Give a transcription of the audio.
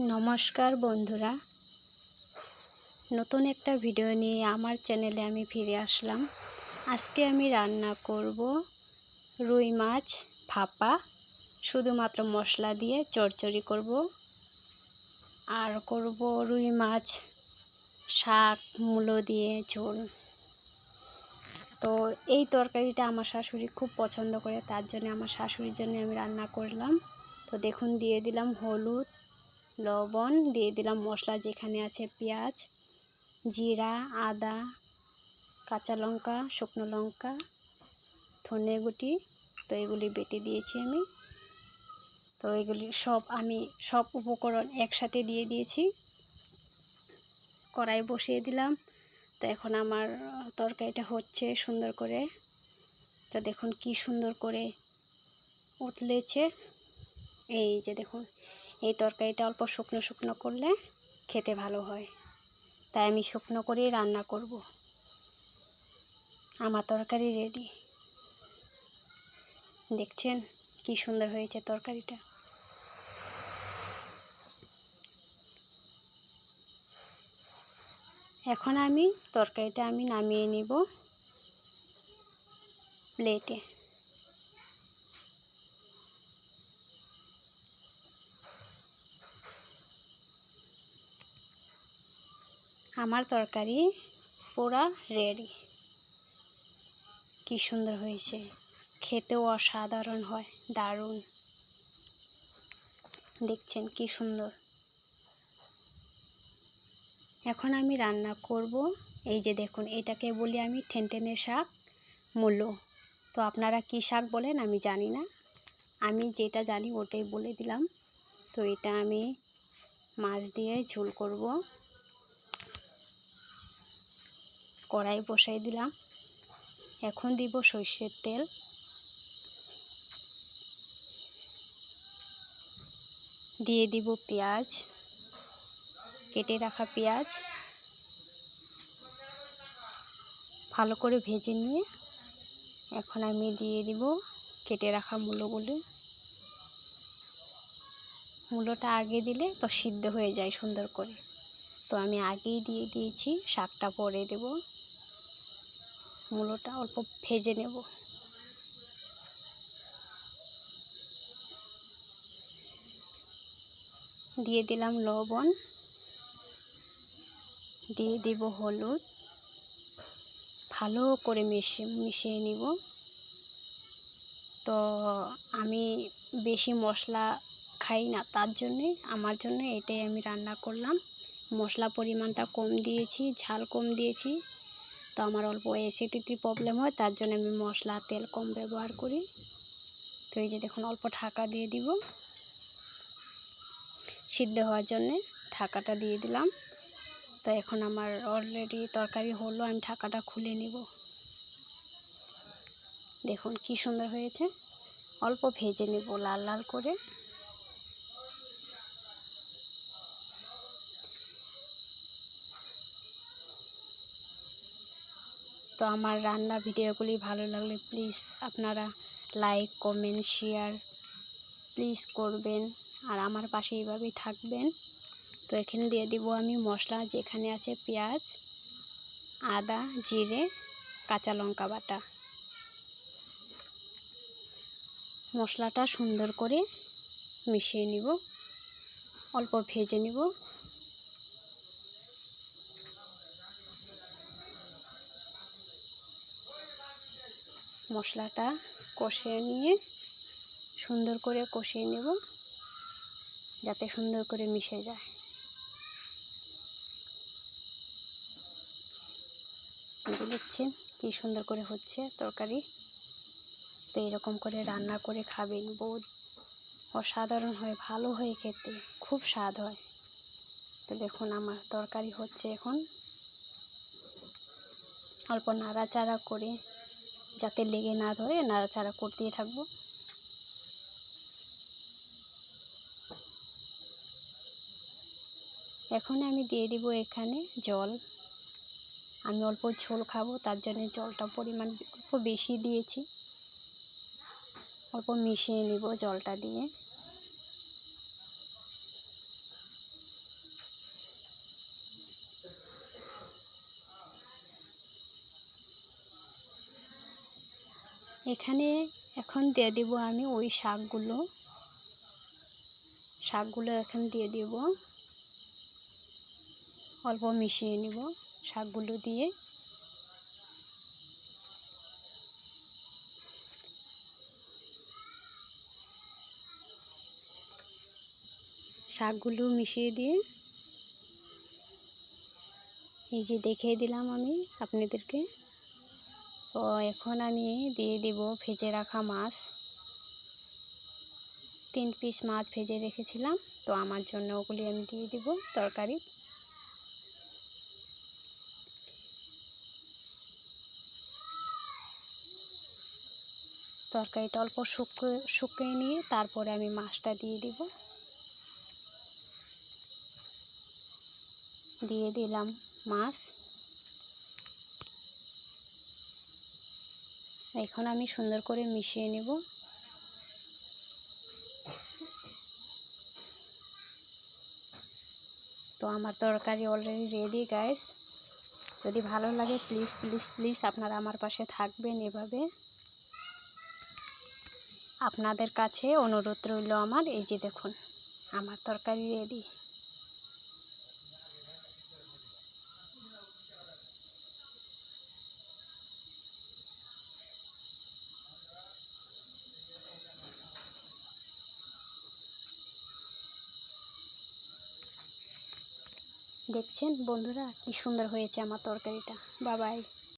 নমস্কার বন্ধুরা, নতুন একটা ভিডিও নিয়ে আমার চ্যানেলে আমি ফিরে আসলাম। আজকে আমি রান্না করব রুই মাছ ভাপা, শুধুমাত্র মশলা দিয়ে চচ্চড়ি করব। আর করব রুই মাছ শাক মূলো দিয়ে ঝোল। তো এই তরকারিটা আমার শাশুড়ি খুব পছন্দ করে, তার জন্য আমার শাশুড়ির জন্য আমি রান্না করলাম। তো দেখুন, দিয়ে দিলাম হলুদ, লবণ, দিয়ে দিলাম মশলা যেখানে আছে পেঁয়াজ, জিরা, আদা, কাঁচা লঙ্কা, শুকনো লঙ্কা, ধনে গুঁটি। তো এগুলি বেটে দিয়েছি আমি। তো এগুলি সব উপকরণ একসাথে দিয়ে দিয়েছি। কড়াই বসিয়ে দিলাম। তো এখন আমার তরকারিটা হচ্ছে সুন্দর করে। তো দেখুন কি সুন্দর করে উতলেছে। এই যে দেখুন, এই তরকারিটা অল্প শুকনো শুকনো করলে খেতে ভালো হয়, তাই আমি শুকনো করেই রান্না করব। আমার তরকারি রেডি। দেখছেন কি সুন্দর হয়েছে তরকারিটা। এখন তরকারিটা নামিয়ে নিব প্লেটে। আমার তরকারি পুরা রেডি। কি সুন্দর হয়েছে, খেতেও অসাধারণ হয়, দারুণ। দেখছেন কি সুন্দর। এখন আমি রান্না করব। এই যে দেখুন, এটাকে বলি আমি ঠেনঠেনে শাক, মূলো। তো আপনারা কি শাক বলেন আমি জানি না, আমি যেটা জানি ওটাই বলে দিলাম। তো এটা আমি মাছ দিয়ে ঝোল করব। কড়াই বসাই দিলাম। এখন দিব সরষের তেল। দিয়ে দিব পেঁয়াজ, কেটে রাখা পেঁয়াজ। ভালো করে ভেজে নিয়ে এখন আমি দিয়ে দিব কেটে রাখা মূলোগুলো। মূলোটা আগে দিলে তো সিদ্ধ হয়ে যায় সুন্দর করে, তো আমি আগেই দিয়ে দিয়েছি। শাকটা পরে দেব। মূলোটা অল্প ভেজে নেব। দিয়ে দিলাম লবণ, দিয়ে দিব হলুদ। ভালো করে মিশিয়ে নিব। তো আমি বেশি মশলা খাই না, তার জন্যে আমার জন্য এটাই আমি রান্না করলাম। মশলা পরিমাণটা কম দিয়েছি, ঝাল কম দিয়েছি। তো আমার অল্প অ্যাসিডিটি প্রবলেম হয়, তার জন্য আমি মশলা তেল কম ব্যবহার করি। তো এই যে দেখুন, অল্প ঢাকা দিয়ে দিব সিদ্ধ হওয়ার জন্যে। ঢাকাটা দিয়ে দিলাম। তো এখন আমার অলরেডি তরকারি হলো, আমি ঢাকাটা খুলে নিব। দেখুন কি সুন্দর হয়েছে। অল্প ভেজে নেব লাল লাল করে। তো আমার রান্না ভিডিওগুলি ভালো লাগলে প্লিজ আপনারা লাইক, কমেন্ট, শেয়ার প্লিজ করবেন, আর আমার পাশে এইভাবেই থাকবেন। তো এখানে দিয়ে দিব আমি মশলা, যেখানে আছে পেঁয়াজ, আদা, জিরে, কাঁচা লঙ্কা বাটা। মশলাটা সুন্দর করে মিশিয়ে নিব, অল্প ভেজে নিব। মশলাটা কষিয়ে নিয়ে সুন্দর করে কষিয়ে নেব, যাতে সুন্দর করে মিশে যায়। দেখছেন কি সুন্দর করে হচ্ছে তরকারি। তো এরকম করে রান্না করে খাবেন, বহুত অসাধারণ হয়, ভালো হয় খেতে, খুব স্বাদ হয়। তো দেখুন আমার তরকারি হচ্ছে এখন। অল্প নাড়াচাড়া করে, যাতে লেগে না ধরে, নাড়াচাড়া করতেই থাকবো। এখন আমি দিয়ে দিব এখানে জল। আমি অল্প ঝোল খাবো, তার জন্য জলটা পরিমাণ অল্প বেশি দিয়েছি। অল্প মিশিয়ে নিব জলটা দিয়ে। এখানে এখন দিয়ে দিব আমি ওই শাকগুলো এখন দিয়ে দিব, অল্প মিশিয়ে নিব শাকগুলো দিয়ে। শাকগুলো মিশিয়ে দিয়ে এই যে দেখিয়ে দিলাম আমি আপনাদেরকে। তো এখন আমি দিয়ে দিব ভেজে রাখা মাছ। 3 পিস মাছ ভেজে রেখেছিলাম, তো আমার জন্য ওগুলি আমি দিয়ে দিব তরকারি। তরকারিটা অল্প শুকিয়ে নিয়ে তারপরে আমি মাছটা দিয়ে দিব। দিয়ে দিলাম মাছ। এখন আমি সুন্দর করে মিশিয়ে নেব। তো আমার তরকারি অলরেডি রেডি গাইস। যদি ভালো লাগে প্লিজ প্লিজ প্লিজ আপনারা আমার পাশে থাকবেন এভাবে। আপনাদের কাছে অনুরোধ রইল আমার। এই যে দেখুন আমার তরকারি রেডি। দেখছেন বন্ধুরা কি সুন্দর হয়েছে আমার তরকারিটা। Bye bye.